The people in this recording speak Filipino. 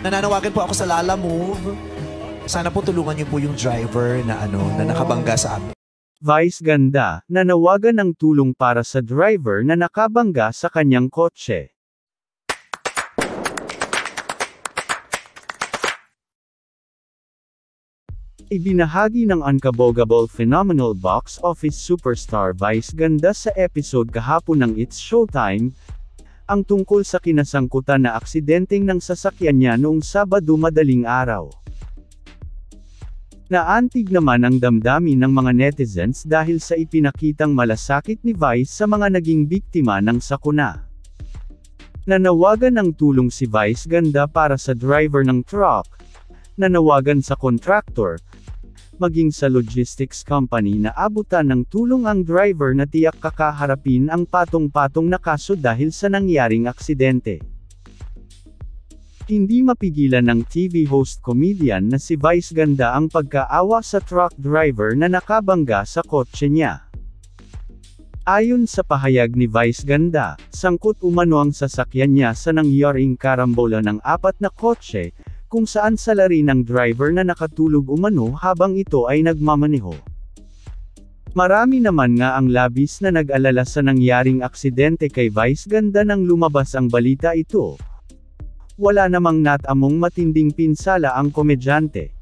Nananawagan po ako sa Lala Move. Sana po tulungan niyo po yung driver na na nakabangga sa amin. Vice ganda, nanawagan ng tulong para sa driver na nakabangga sa kanyang kotse. Ibinahagi ng Unkabogable Phenomenal Box Office Superstar Vice ganda sa episode kahapon ng It's Showtime, ang tungkol sa kinasangkutan na aksidenteng ng sasakyan niya noong Sabado madaling araw. Naantig naman ang damdamin ng mga netizens dahil sa ipinakitang malasakit ni Vice sa mga naging biktima ng sakuna. Nanawagan ng tulong si Vice ganda para sa driver ng truck, nanawagan sa contractor, maging sa logistics company na abutan ng tulong ang driver na tiyak kakaharapin ang patong-patong na kaso dahil sa nangyaring aksidente. Hindi mapigilan ng TV host comedian na si Vice ganda ang pagkaawa sa truck driver na nakabangga sa kotse niya. Ayon sa pahayag ni Vice ganda, sangkot umano ang sasakyan niya sa nangyaring karambola ng 4 na kotse, kung saan salari ng driver na nakatulog umano habang ito ay nagmamaneho. Marami naman nga ang labis na nag-alala sa nangyaring aksidente kay Vice ganda nang lumabas ang balita ito. Wala namang natamong matinding pinsala ang komedyante.